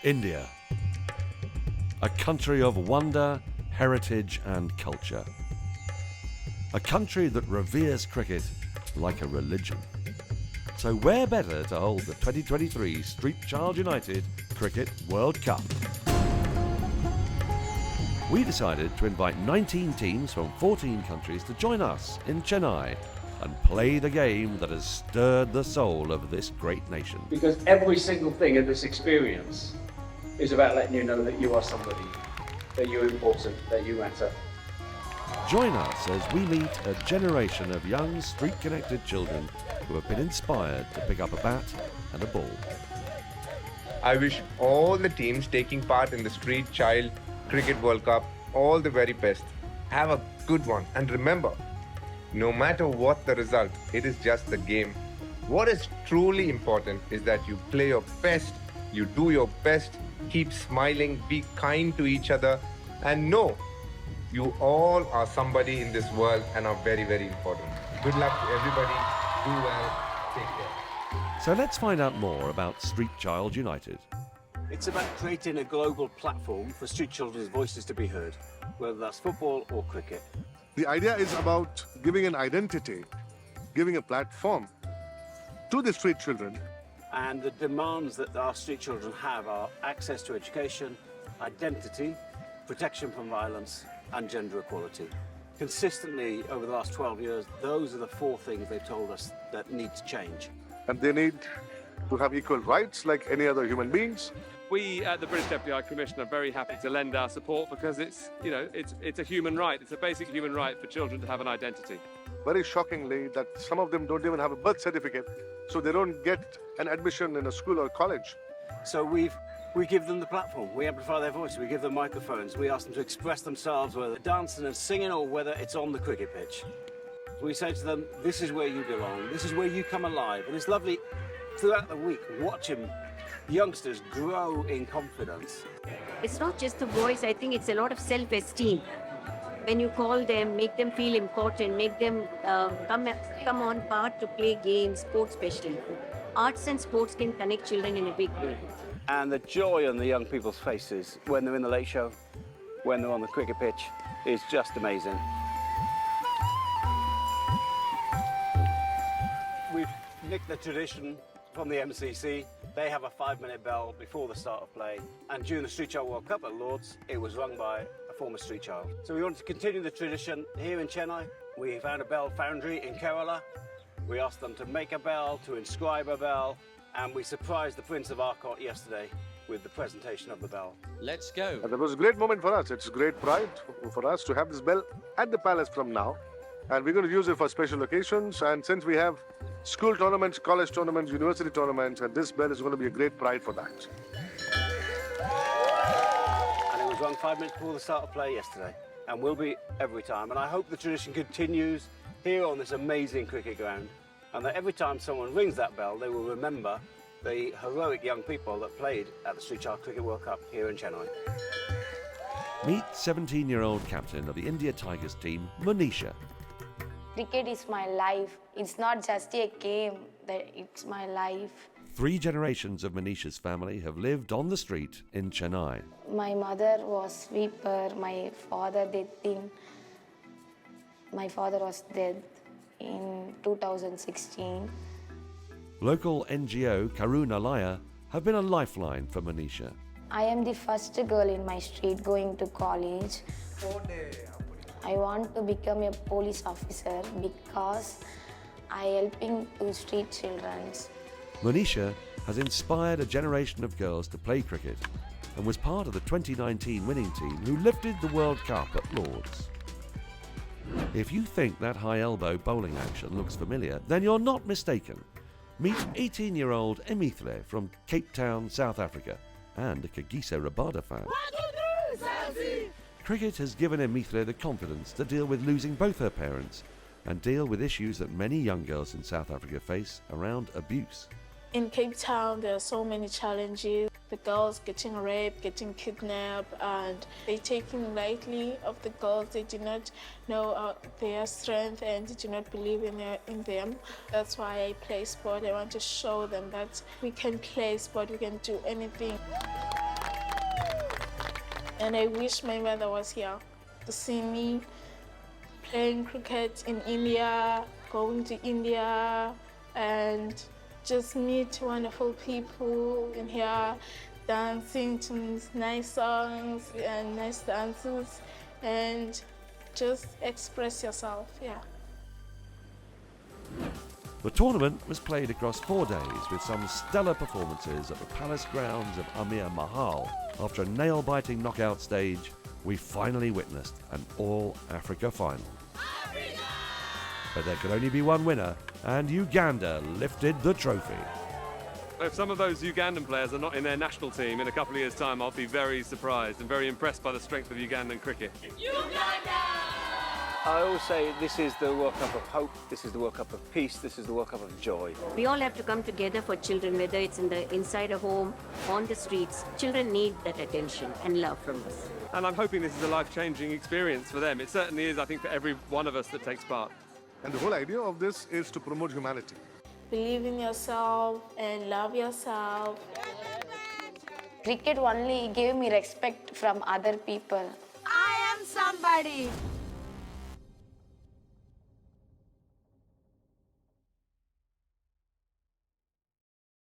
India, a country of wonder, heritage and culture. A country that reveres cricket like a religion. So where better to hold the 2023 Street Child United Cricket World Cup? We decided to invite 19 teams from 14 countries to join us in Chennai and play the game that has stirred the soul of this great nation. Because every single thing in this experience is about letting you know that you are somebody, that you're important, that you matter. Join us as we meet a generation of young street-connected children who have been inspired to pick up a bat and a ball. I wish all the teams taking part in the Street Child Cricket World Cup all the very best. Have a good one, and remember, no matter what the result, it is just the game. What is truly important is that you play your best, you do your best, keep smiling, be kind to each other, and know you all are somebody in this world and are very, very important. Good luck to everybody. Do well. Take care. So let's find out more about Street Child United. It's about creating a global platform for street children's voices to be heard, whether that's football or cricket. The idea is about giving an identity, giving a platform to the street children. And the demands that our street children have are access to education, identity, protection from violence, and gender equality. Consistently over the last 12 years, those are the four things they've told us that need to change. And they need to have equal rights like any other human beings. We at the British Deputy High Commission are very happy to lend our support because it's a human right. It's a basic human right for children to have an identity. Very shockingly that some of them don't even have a birth certificate, so they don't get an admission in a school or college. So we give them the platform, we amplify their voice, we give them microphones, we ask them to express themselves, whether dancing and singing or whether it's on the cricket pitch. We say to them, this is where you belong, this is where you come alive. And it's lovely throughout the week watching youngsters grow in confidence. It's not just the voice, I think it's a lot of self-esteem. When you call them, make them feel important, make them come on part to play games, sports especially. Arts and sports can connect children in a big way. And the joy on the young people's faces when they're in the late show, when they're on the cricket pitch, is just amazing. We've nicked the tradition from the MCC. They have a 5-minute bell before the start of play. And during the Street Child World Cup at Lord's, it was rung by a former street child. So we wanted to continue the tradition here in Chennai. We found a bell foundry in Kerala. We asked them to make a bell, to inscribe a bell, and we surprised the Prince of Arcot yesterday with the presentation of the bell. Let's go. And that was a great moment for us. It's great pride for us to have this bell at the palace from now. And we're going to use it for special occasions. And since we have school tournaments, college tournaments, university tournaments, and this bell is going to be a great pride for that. And it was rung 5 minutes before the start of play yesterday, and will be every time. And I hope the tradition continues here on this amazing cricket ground, and that every time someone rings that bell, they will remember the heroic young people that played at the Street Child Cricket World Cup here in Chennai. Meet 17-year-old captain of the India Tigers team, Manisha. Cricket is my life. It's not just a game, it's my life. 3 generations of Manisha's family have lived on the street in Chennai. My mother was sweeper, my father was dead in 2016. Local NGO Karuna Laya have been a lifeline for Manisha. I am the first girl in my street going to college. I want to become a police officer because I helping to street children. Manisha has inspired a generation of girls to play cricket and was part of the 2019 winning team who lifted the World Cup at Lord's. If you think that high elbow bowling action looks familiar, then you're not mistaken. Meet 18-year-old Emithle from Cape Town, South Africa, and a Kagiso Rabada fan. Cricket has given Emithle the confidence to deal with losing both her parents and deal with issues that many young girls in South Africa face around abuse. In Cape Town, there are so many challenges. The girls getting raped, getting kidnapped, and they taking lightly of the girls. They do not know their strength and they do not believe in them. That's why I play sport. I want to show them that we can play sport, we can do anything. And I wish my mother was here to see me playing cricket in India, going to India, and just meet wonderful people in here, dancing to nice songs and nice dances, and just express yourself, yeah. The tournament was played across 4 days with some stellar performances at the palace grounds of Amir Mahal. After a nail-biting knockout stage, we finally witnessed an All-Africa final. But there could only be one winner, and Uganda lifted the trophy. If some of those Ugandan players are not in their national team in a couple of years' time, I'll be very surprised and very impressed by the strength of Ugandan cricket. I always say this is the World Cup of hope, this is the World Cup of peace, this is the World Cup of joy. We all have to come together for children, whether it's inside a home, on the streets. Children need that attention and love from us. And I'm hoping this is a life-changing experience for them. It certainly is, I think, for every one of us that takes part. And the whole idea of this is to promote humanity. Believe in yourself and love yourself. Cricket only gave me respect from other people. I am somebody.